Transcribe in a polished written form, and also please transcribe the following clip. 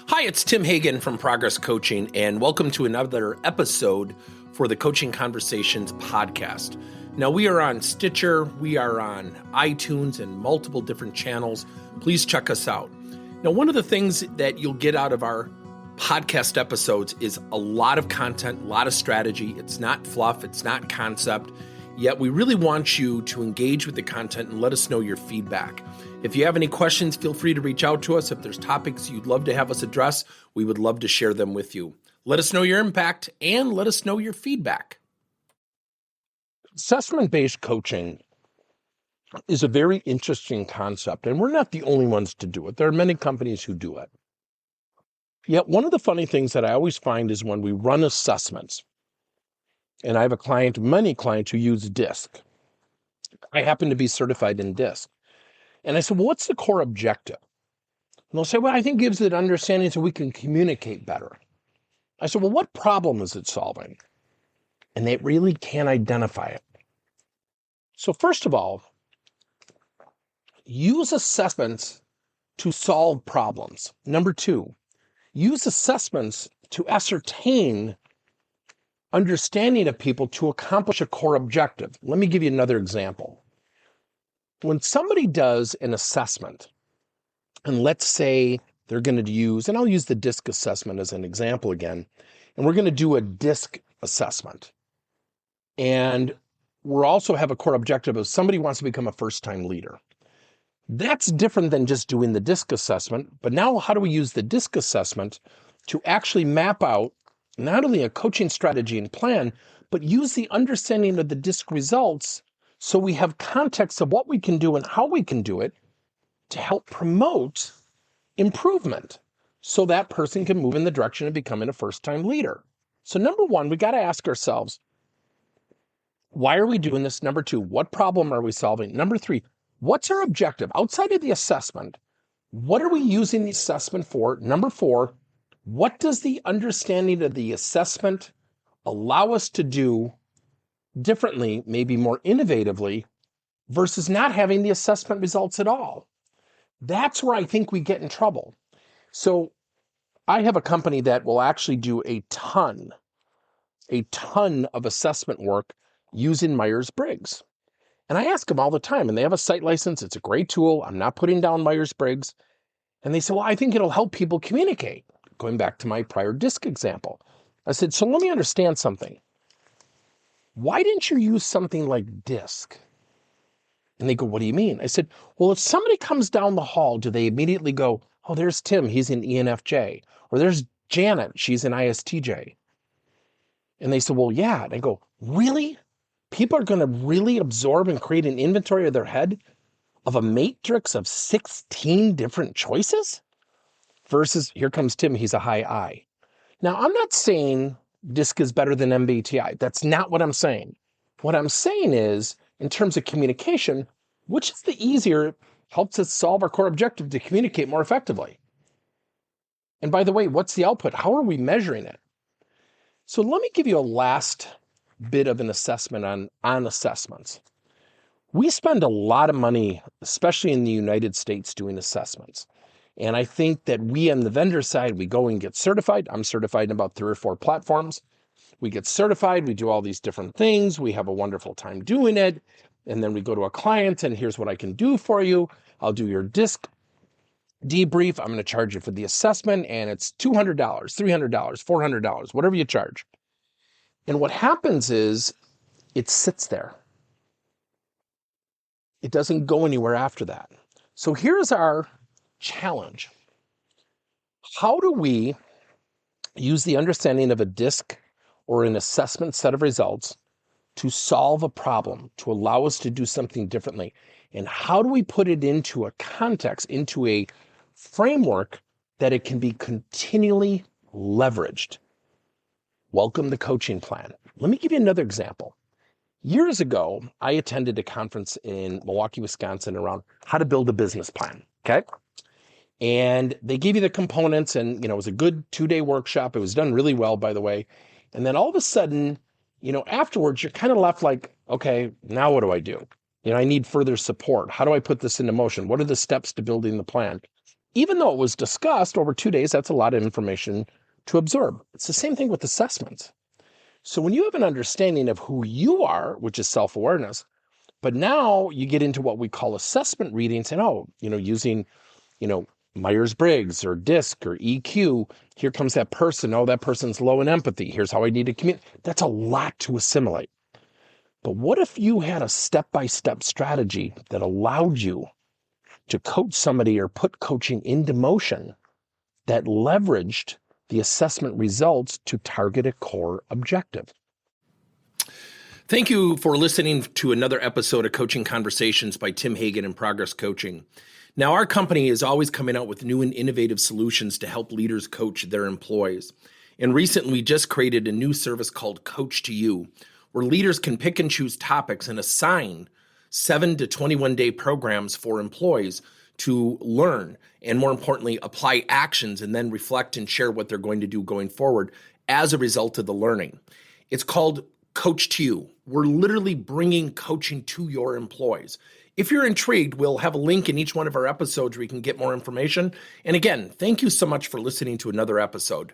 Hi, it's Tim Hagen from Progress Coaching, and welcome to another episode for the Coaching Conversations podcast. Now, we are on Stitcher, we are on iTunes, and multiple different channels. Please check us out. Now, one of the things that you'll get out of our podcast episodes is a lot of content, a lot of strategy. It's not fluff, it's not concept, yet we really want you to engage with the content and let us know your feedback. If you have any questions, feel free to reach out to us. If there's topics you'd love to have us address, we would love to share them with you. Let us know your impact and let us know your feedback. Assessment-based coaching is a very interesting concept, and we're not the only ones to do it. There are many companies who do it. Yet one of the funny things that I always find is when we run assessments, and I have many clients who use DISC. I happen to be certified in DISC. And I said, well, what's the core objective? And they'll say, well, I think it gives it understanding so we can communicate better. I said, well, what problem is it solving? And they really can't identify it. So first of all, use assessments to solve problems. Number two, use assessments to ascertain understanding of people to accomplish a core objective. Let me give you another example. When somebody does an assessment, and let's say they're going to use, and I'll use the DISC assessment as an example again, and we're going to do a DISC assessment. And we'll also have a core objective of somebody wants to become a first-time leader. That's different than just doing the DISC assessment, but now how do we use the DISC assessment to actually map out not only a coaching strategy and plan, but use the understanding of the DISC results so we have context of what we can do and how we can do it to help promote improvement so that person can move in the direction of becoming a first-time leader. So number one, we got to ask ourselves, why are we doing this? Number two, what problem are we solving? Number three, what's our objective? Outside of the assessment, what are we using the assessment for? Number four, what does the understanding of the assessment allow us to do differently, maybe more innovatively, versus not having the assessment results at all? That's where I think we get in trouble. So I have a company that will actually do a ton of assessment work using Myers-Briggs. And I ask them all the time, and they have a site license. It's a great tool. I'm not putting down Myers-Briggs. And they say, well, I think it'll help people communicate. Going back to my prior DISC example. I said, so let me understand something. Why didn't you use something like DISC? And they go, what do you mean? I said, well, if somebody comes down the hall, do they immediately go, oh, there's Tim, he's in ENFJ. Or there's Janet, she's in ISTJ. And they said, well, yeah. And I go, really? People are going to really absorb and create an inventory of their head of a matrix of 16 different choices? Versus, here comes Tim, he's a high I. Now, I'm not saying DISC is better than MBTI. That's not what I'm saying. What I'm saying is, in terms of communication, which is the easier, helps us solve our core objective to communicate more effectively. And by the way, what's the output? How are we measuring it? So let me give you a last bit of an assessment on assessments. We spend a lot of money, especially in the United States, doing assessments. And I think that we on the vendor side, we go and get certified. I'm certified in about 3 or 4 platforms. We get certified. We do all these different things. We have a wonderful time doing it. And then we go to a client and here's what I can do for you. I'll do your DISC debrief. I'm going to charge you for the assessment and it's $200, $300, $400, whatever you charge. And what happens is it sits there. It doesn't go anywhere after that. So here's our challenge. How do we use the understanding of a DISC or an assessment set of results to solve a problem, to allow us to do something differently? And how do we put it into a context, into a framework that it can be continually leveraged? Welcome to Coaching Plan. Let me give you another example. Years ago, I attended a conference in Milwaukee, Wisconsin around how to build a business plan, okay? And they gave you the components and, it was a good 2-day workshop. It was done really well, by the way. And then all of a sudden, afterwards, you're kind of left like, okay, now what do I do? I need further support. How do I put this into motion? What are the steps to building the plan? even though it was discussed over 2 days, that's a lot of information to absorb. It's the same thing with assessments. So when you have an understanding of who you are, which is self-awareness, but now you get into what we call assessment readings and, using, Myers-Briggs or DISC or EQ, here comes that person. Oh, that person's low in empathy. Here's how I need to communicate. That's a lot to assimilate. But what if you had a step-by-step strategy that allowed you to coach somebody or put coaching into motion that leveraged the assessment results to target a core objective? Thank you for listening to another episode of Coaching Conversations by Tim Hagen and Progress Coaching. Now, our company is always coming out with new and innovative solutions to help leaders coach their employees. And recently, we just created a new service called Coach to You, where leaders can pick and choose topics and assign 7 to 21-day programs for employees to learn and, more importantly, apply actions and then reflect and share what they're going to do going forward as a result of the learning. It's called Coach to You. We're literally bringing coaching to your employees. If you're intrigued, we'll have a link in each one of our episodes where you can get more information. And again, thank you so much for listening to another episode.